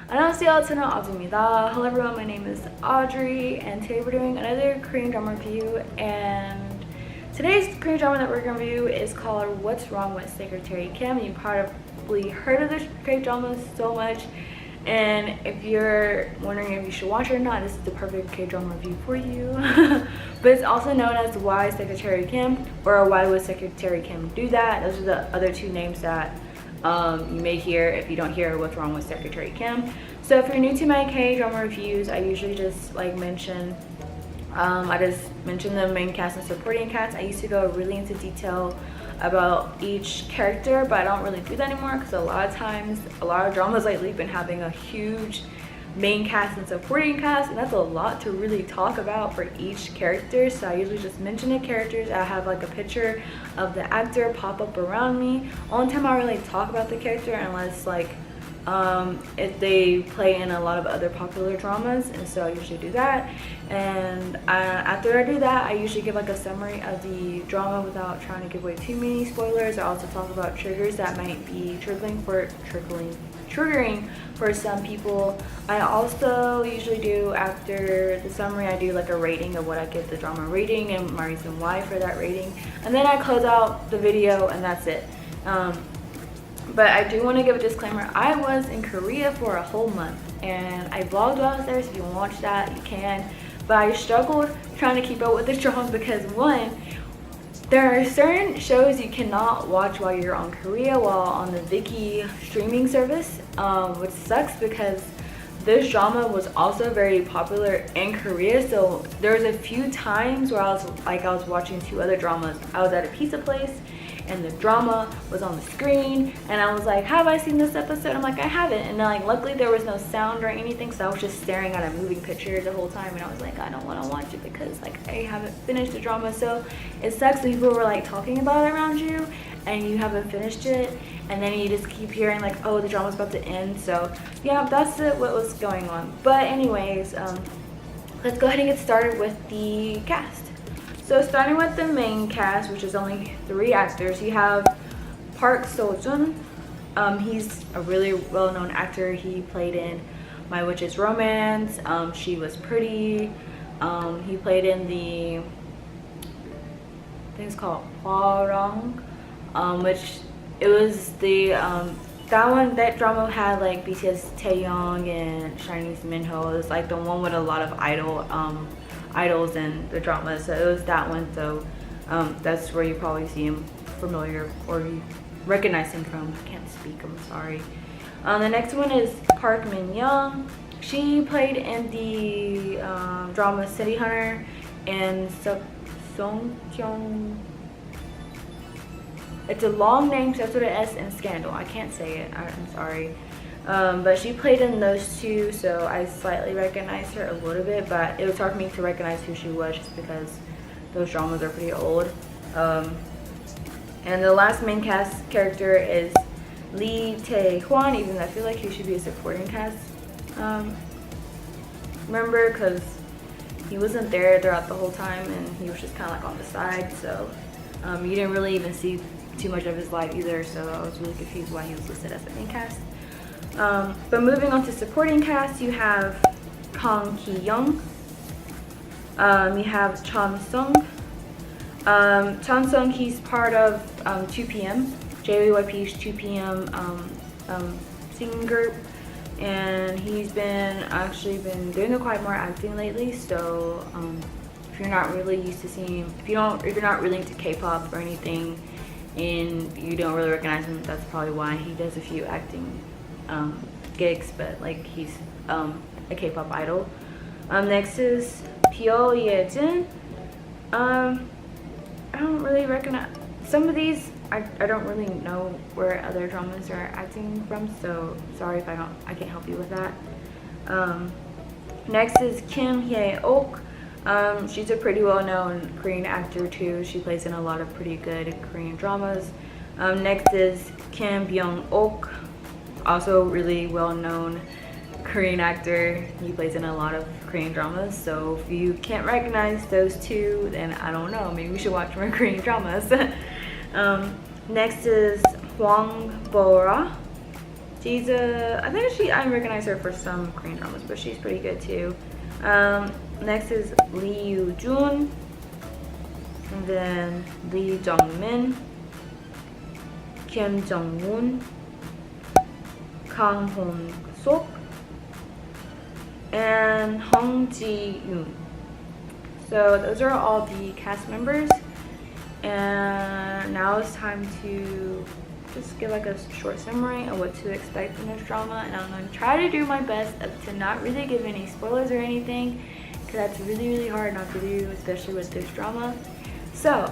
안녕하세요, 저는 Audrie입니다. Hello everyone, my name is Audrey and today we're doing another Korean drama review, and today's Korean drama that we're going to review is called What's Wrong with Secretary Kim. You've probably heard of this Korean drama so much, and if you're wondering if you should watch it or not, this is the perfect K-drama review for you. But it's also known as Why Secretary Kim, or Why Would Secretary Kim Do That? Those are the other two names that you may hear if you don't hear What's Wrong with Secretary Kim. So if you're new to my K-drama reviews, I usually just mention the main cast and supporting cast. I used to go really into detail about each character, but I don't really do that anymore because a lot of times, a lot of dramas lately have been having a huge main cast and supporting cast, and that's a lot to really talk about for each character. So I usually just mention the characters. I have like a picture of the actor pop up around me. Only time I really talk about the character unless if they play in a lot of other popular dramas, and so I usually do that. And after I do that, I usually give like a summary of the drama without trying to give away too many spoilers. I also talk about triggers that might be triggering for some people. I also usually do, after the summary, I do like a rating of what I give the drama rating and my reason why for that rating, and then I close out the video and that's it. But I do want to give a disclaimer. I was in Korea for a whole month and I vlogged while I was there, so if you want to watch that, you can. But I struggled trying to keep up with the drama because, one, there are certain shows you cannot watch while you're on Korea, while on the Viki streaming service, which sucks because this drama was also very popular in Korea. So there was a few times where I was watching two other dramas. I was at a pizza place and the drama was on the screen and I was like, have I seen this episode? I'm like, I haven't. And then luckily there was no sound or anything, so I was just staring at a moving picture the whole time, and I was like, I don't want to watch it because I haven't finished the drama. So it sucks when people were talking about it around you and you haven't finished it, and then you just keep hearing oh, the drama's about to end. So yeah, that's what was going on. But anyways, let's go ahead and get started with the cast. So starting with the main cast, which is only 3 actors, you have Park Seo-joon. He's a really well-known actor. He played in My Witch's Romance, She Was Pretty. He played in the, I think it's called Hwarang, which it was the that drama had BTS Taehyung and Chinese Minho. It was the one with a lot of idols in the drama, so it was that one. So that's where you probably see him familiar, or you recognize him from. I can't speak, I'm sorry. The next one is Park Min-young. She played in the drama City Hunter and Songkyung. It's a long name, so that's what it is, and Scandal. I can't say it, I'm sorry. But she played in those two, so I slightly recognized her a little bit, but it was hard for me to recognize who she was just because those dramas are pretty old. And the last main cast character is Lee Tae-hwan, even though I feel like he should be a supporting cast member because he wasn't there throughout the whole time and he was just kind of on the side, so you didn't really even see too much of his life either, so I was really confused why he was listed as the main cast. But moving on to supporting cast, you have Kang Ki-young, you Chon Sung. Chon Sung, he's part of 2PM, JYP's 2PM singing group, and he's actually been doing quite more acting lately. So if you're not really used to seeing, if you're not really into K-pop or anything, and you don't really recognize him, that's probably why. He does a few acting gigs, but he's a K-pop idol. Next is Pyo Ye-jin. I don't really recognize some of these. I don't really know where other dramas are acting from, so sorry if I can't help you with that. Next is Kim Hye-ok. She's a pretty well-known Korean actor too. She plays in a lot of pretty good Korean dramas. Next is Kim Byung-ok, also really well-known Korean actor. He plays in a lot of Korean dramas. So if you can't recognize those two, then I don't know. Maybe we should watch more Korean dramas. Next is Hwang Bora. She's I recognize her for some Korean dramas, but she's pretty good too. Next is Lee Yoo-jun, and then Lee Jung-min, Kim Jung-woon, Kang Hong-sok, and Hong Ji-yoon. So those are all the cast members, and now it's time to just give like a short summary of what to expect from this drama, and I'm going to try to do my best to not really give any spoilers or anything, because that's really hard not to do, especially with this drama. So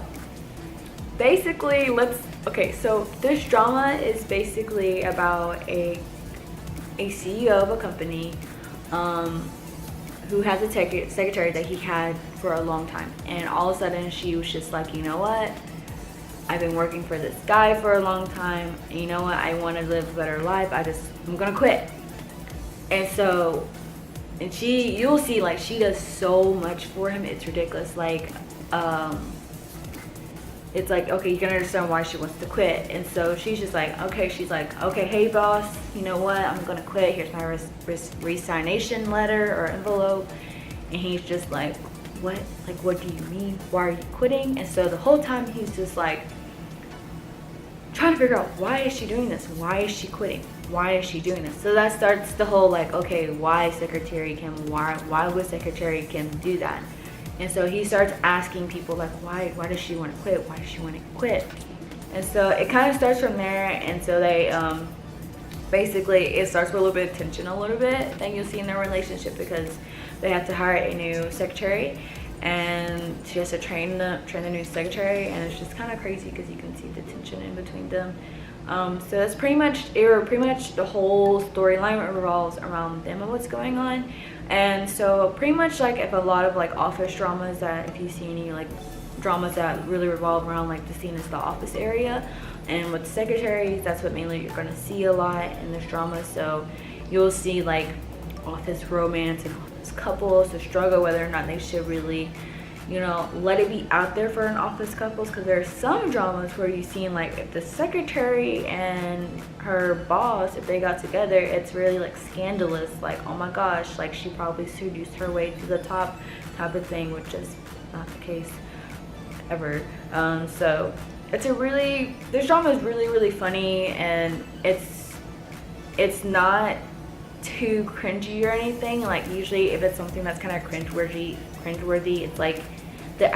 basically, so this drama is basically about a CEO of a company who has a secretary that he had for a long time, and all of a sudden she was just like, you know what, I've been working for this guy for a long time, and you know what, I want to live a better life, I'm gonna quit. And so, and you'll see, like, she does so much for him, it's ridiculous. Like, it's like, okay, you can understand why she wants to quit. And so she's like, okay, hey boss, you know what, I'm gonna quit, here's my resignation letter or envelope. And he's just like, what? Like, what do you mean? Why are you quitting? And so the whole time he's just like trying to figure out, why is she doing this? Why is she quitting? Why is she doing this? So that starts the whole, like, okay, why would Secretary Kim do that? And so he starts asking people, like, why does she want to quit? Why does she want to quit? And so it kind of starts from there. And so they basically, it starts with a little bit of tension, then you'll see in their relationship, because they have to hire a new secretary, and she has to train the new secretary, and it's just kind of crazy because you can see the tension in between them. So that's pretty much the whole storyline revolves around them and what's going on. And so pretty much, like, if a lot of like office dramas, that if you see any like dramas that really revolve around like the scene is the office area, and with secretaries, that's what mainly you're gonna see a lot in this drama. So you'll see like office romance and office couples, the struggle whether or not they should really, you know, let it be out there for an office couples, because there are some dramas where you see, like, if the secretary and her boss, if they got together, it's really like scandalous, like, oh my gosh, like she probably seduced her way to the top type of thing, which is not the case ever. So this drama is really funny, and it's not too cringy or anything. Like, usually if it's something that's kind of cringeworthy, it's like the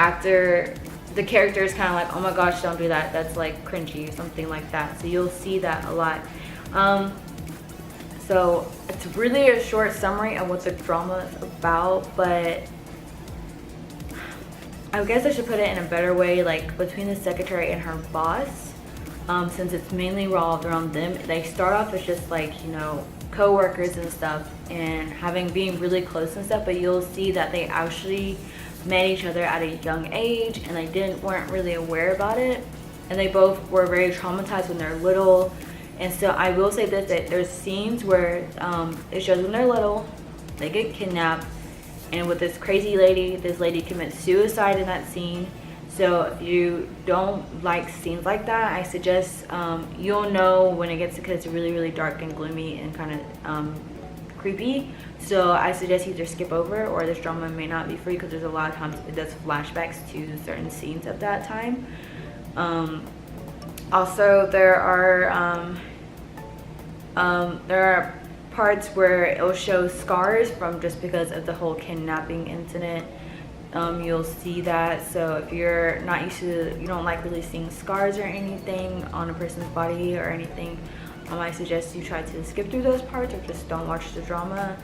character is kind of like, oh my gosh, don't do that, that's like cringy, something like that. So you'll see that a lot. So it's really a short summary of what the drama is about, but I guess I should put it in a better way, like between the secretary and her boss, since it's mainly revolved around them. They start off as just like, you know, co-workers and stuff, and being really close and stuff, but you'll see that they actually met each other at a young age, and they weren't really aware about it, and they both were very traumatized when they're little. And so I will say this, that there's scenes where it shows when they're little, they get kidnapped, and with this crazy lady, this lady commits suicide in that scene. So if you don't like scenes like that, I suggest, you'll know when it gets, because it's really dark and gloomy and kind of creepy. So I suggest either skip over, or this drama may not be for you, because there's a lot of times it does flashbacks to certain scenes at that time. Also, there are parts where it'll show scars from just because of the whole kidnapping incident. You'll see that. So if you're not used to, you don't like really seeing scars or anything on a person's body or anything, I suggest you try to skip through those parts, or just don't watch the drama.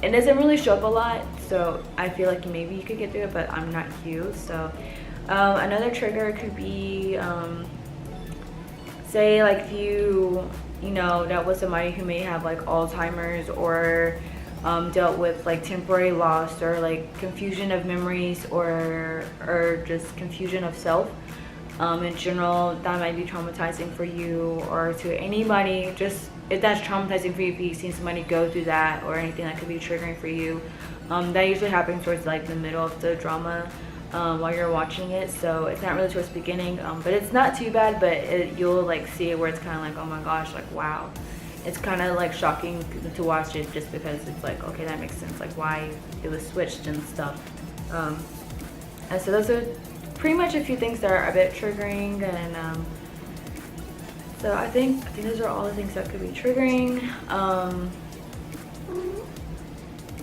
It doesn't really show up a lot, so I feel like maybe you could get through it, but I'm not you. So another trigger could be, say like if you know, dealt with somebody who may have like Alzheimer's, or dealt with like temporary loss, or like confusion of memories, or just confusion of self. In general, that might be traumatizing for you or to anybody. Just if that's traumatizing for you, if you've seen somebody go through that or anything that could be triggering for you, that usually happens towards like the middle of the drama while you're watching it. So it's not really towards the beginning, but it's not too bad, but you'll like see it where it's kind of like, oh my gosh, like wow. It's kind of like shocking to watch it just because it's like, okay, that makes sense, like why it was switched and stuff. And so those are pretty much a few things that are a bit triggering, and so I think those are all the things that could be triggering.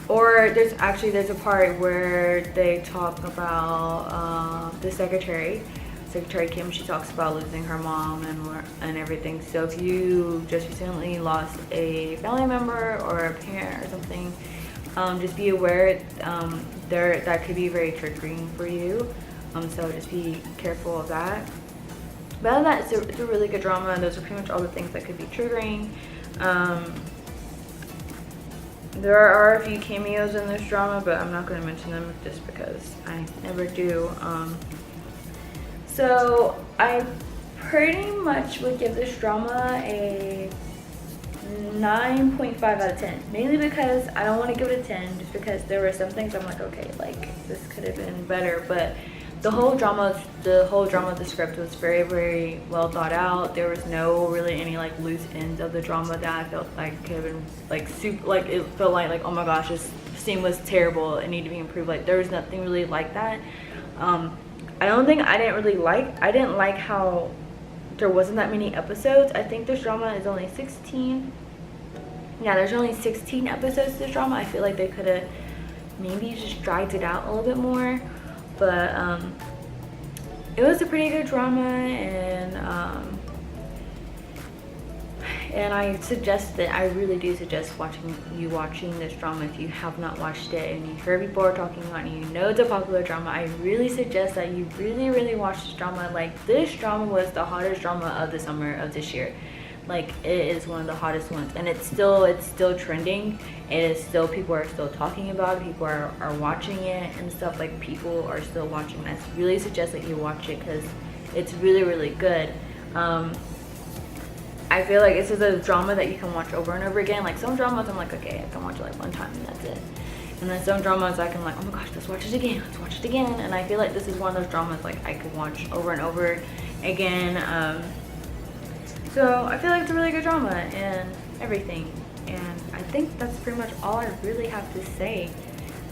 Or there's a part where they talk about the Secretary Kim. She talks about losing her mom and everything. So if you just recently lost a family member or a parent or something, just be aware that could be very triggering for you. So just be careful of that. But other than that, it's a really good drama, and those are pretty much all the things that could be triggering. There are a few cameos in this drama, but I'm not going to mention them just because I never do. So I pretty much would give this drama a 9.5 out of 10. Mainly because I don't want to give it a 10, just because there were some things I'm like, okay, like this could have been better. But the whole drama of the script was very, very well thought out. There was no really any like loose ends of the drama that I felt like could have been like super, like it felt like oh my gosh, this scene was terrible, it needed to be improved. Like there was nothing really like that. I didn't like how there wasn't that many episodes. I think this drama is only 16. Yeah, there's only 16 episodes to this drama. I feel like they could have maybe just dragged it out a little bit more. But it was a pretty good drama, and I really do suggest watching this drama if you have not watched it and you've heard people are talking about it and you know it's a popular drama. I really suggest that you really watch this drama. Like this drama was the hottest drama of the summer of this year. Like it is one of the hottest ones, and it's still trending. It is still, people are still talking about it, people are watching it and stuff. Like people are still watching it. I really suggest that you watch it because it's really good. I feel like this is a drama that you can watch over and over again. Like some dramas I'm like, okay, I can watch it like one time and that's it. And then some dramas I can like, oh my gosh, let's watch it again. And I feel like this is one of those dramas like I could watch over and over again. So I feel like it's a really good drama and everything. And I think that's pretty much all I really have to say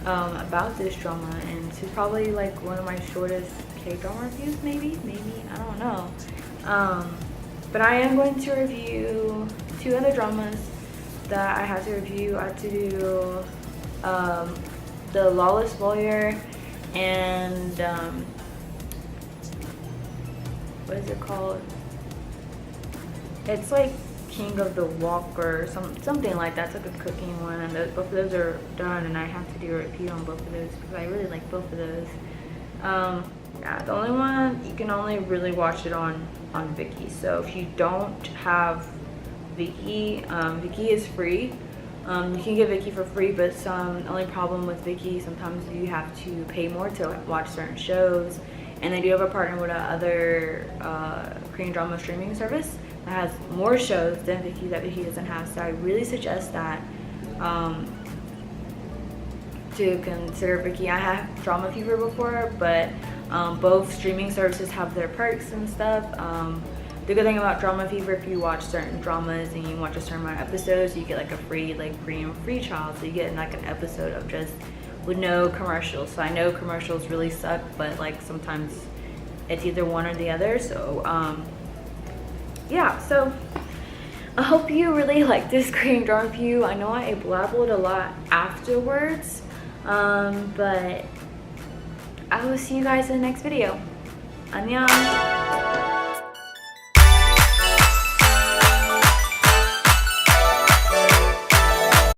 about this drama. And this is probably like one of my shortest K-drama reviews, maybe, I don't know. But I am going to review 2 other dramas that I have to review. I have to do The Lawless Lawyer and what is it called? It's like King of the Walk or something like that. It's like a cooking one, and both of those are done, and I have to do a review on both of those because I really like both of those. Yeah, the only one you can only really watch it on Viki. So if you don't have Viki, Viki is free. You can get Viki for free, but the only problem with Viki, sometimes you have to pay more to watch certain shows, and they do have a partner with another Korean drama streaming service that has more shows than Viki that Viki doesn't have. So I really suggest that to consider Viki. I have Drama Fever before, but both streaming services have their perks and stuff. The good thing about Drama Fever, if you watch certain dramas and you watch a certain amount of episodes, you get like a free free trial. So you get like an episode of just with no commercials. So I know commercials really suck, but like sometimes it's either one or the other. So yeah, so I hope you really like this Korean drama review. I know I blabbled a lot afterwards, but I will see you guys in the next video. 안녕.